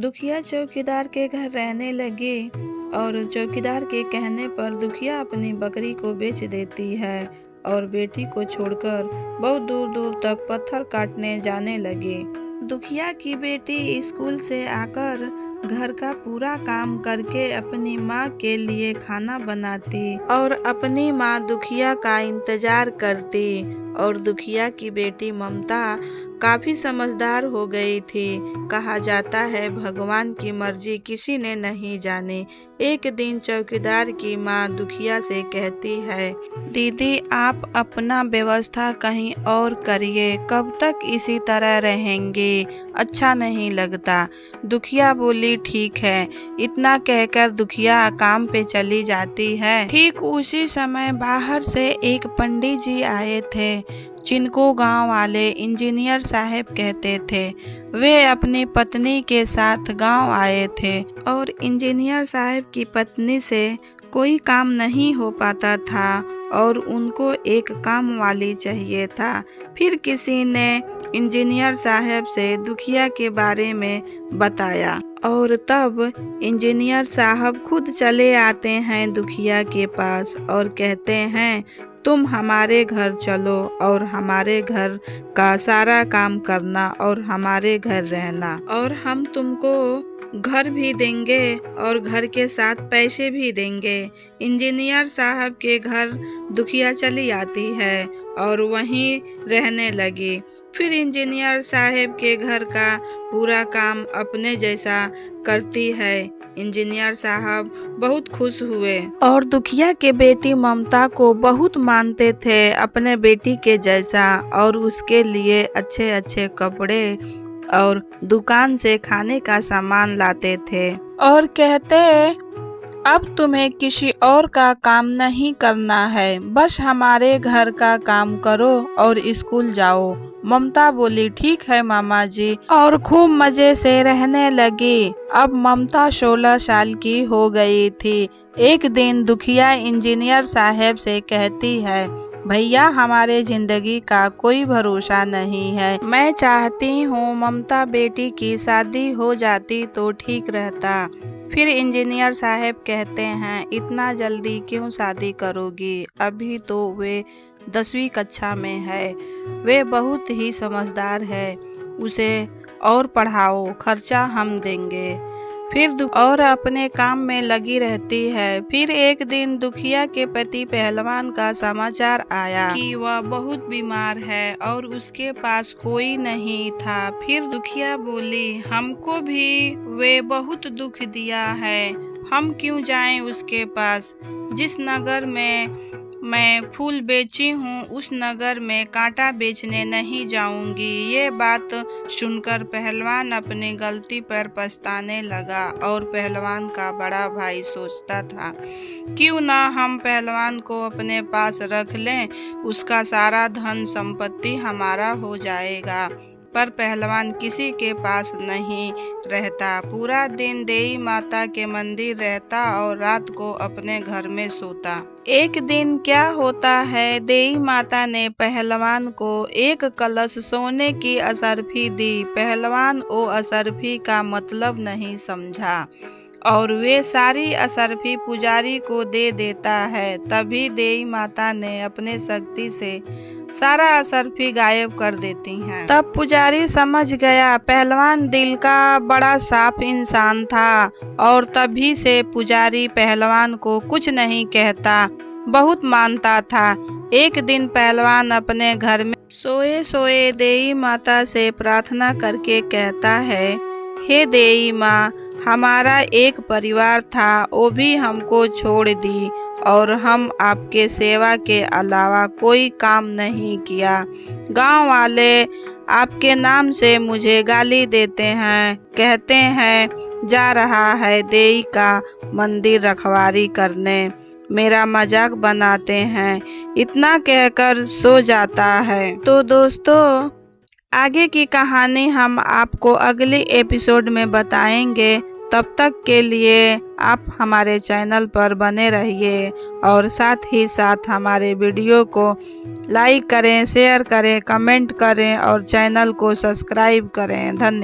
दुखिया चौकीदार के घर रहने लगी और चौकीदार के कहने पर दुखिया अपनी बकरी को बेच देती है और बेटी को छोड़कर बहुत दूर दूर तक पत्थर काटने जाने लगी। दुखिया की बेटी स्कूल से आकर घर का पूरा काम करके अपनी माँ के लिए खाना बनाती और अपनी माँ दुखिया का इंतजार करती। और दुखिया की बेटी ममता काफी समझदार हो गई थी। कहा जाता है भगवान की मर्जी किसी ने नहीं जानी। एक दिन चौकीदार की माँ दुखिया से कहती है, दीदी आप अपना व्यवस्था कहीं और करिए, कब तक इसी तरह रहेंगे, अच्छा नहीं लगता। दुखिया बोली ठीक है। इतना कहकर दुखिया काम पे चली जाती है। ठीक उसी समय बाहर से एक पंडित जी आए थे जिनको गांव वाले इंजीनियर साहब कहते थे। वे अपनी पत्नी के साथ गांव आए थे और इंजीनियर साहब की पत्नी से कोई काम नहीं हो पाता था और उनको एक काम वाली चाहिए था। फिर किसी ने इंजीनियर साहब से दुखिया के बारे में बताया और तब इंजीनियर साहब खुद चले आते हैं दुखिया के पास और कहते हैं, तुम हमारे घर चलो और हमारे घर का सारा काम करना और हमारे घर रहना और हम तुमको घर भी देंगे और घर के साथ पैसे भी देंगे। इंजीनियर साहब के घर दुखिया चली आती है और वहीं रहने लगी। फिर इंजीनियर साहब के घर का पूरा काम अपने जैसा करती है। इंजीनियर साहब बहुत खुश हुए और दुखिया के बेटी ममता को बहुत मानते थे अपने बेटी के जैसा और उसके लिए अच्छे अच्छे कपड़े और दुकान से खाने का सामान लाते थे और कहते, अब तुम्हें किसी और का काम नहीं करना है, बस हमारे घर का काम करो और स्कूल जाओ। ममता बोली ठीक है मामा जी और खूब मजे से रहने लगी। अब ममता 16 साल की हो गई थी। एक दिन दुखिया इंजीनियर साहब से कहती है, भैया हमारे जिंदगी का कोई भरोसा नहीं है, मैं चाहती हूँ ममता बेटी की शादी हो जाती तो ठीक रहता। फिर इंजीनियर साहब कहते हैं, इतना जल्दी क्यों शादी करोगी, अभी तो वे 10वीं कक्षा में है, वे बहुत ही समझदार है, उसे और पढ़ाओ, खर्चा हम देंगे। फिर और अपने काम में लगी रहती है। फिर एक दिन दुखिया के पति पहलवान का समाचार आया कि वह बहुत बीमार है और उसके पास कोई नहीं था। फिर दुखिया बोली, हमको भी वे बहुत दुख दिया है, हम क्यों जाएं उसके पास। जिस नगर में मैं फूल बेची हूँ उस नगर में कांटा बेचने नहीं जाऊंगी। ये बात सुनकर पहलवान अपनी गलती पर पछताने लगा और पहलवान का बड़ा भाई सोचता था, क्यों ना हम पहलवान को अपने पास रख लें, उसका सारा धन संपत्ति हमारा हो जाएगा। पर पहलवान किसी के पास नहीं रहता, पूरा दिन देवी माता के मंदिर रहता और रात को अपने घर में सोता। एक दिन क्या होता है, देवी माता ने पहलवान को एक कलश सोने की असरफी दी। पहलवान वो असरफी का मतलब नहीं समझा और वे सारी असरफी पुजारी को दे देता है। तभी देवी माता ने अपने शक्ति से सारा असरफी गायब कर देती हैं। तब पुजारी समझ गया पहलवान दिल का बड़ा साफ इंसान था और तभी से पुजारी पहलवान को कुछ नहीं कहता, बहुत मानता था। एक दिन पहलवान अपने घर में सोए सोए देवी माता से प्रार्थना करके कहता है, हे देवी माँ, हमारा एक परिवार था, वो भी हमको छोड़ दी और हम आपके सेवा के अलावा कोई काम नहीं किया। गांव वाले आपके नाम से मुझे गाली देते हैं, कहते हैं जा रहा है देवी का मंदिर रखवारी करने, मेरा मजाक बनाते हैं। इतना कहकर सो जाता है। तो दोस्तों आगे की कहानी हम आपको अगले एपिसोड में बताएंगे। तब तक के लिए आप हमारे चैनल पर बने रहिए और साथ ही साथ हमारे वीडियो को लाइक करें, शेयर करें, कमेंट करें और चैनल को सब्सक्राइब करें। धन्यवाद।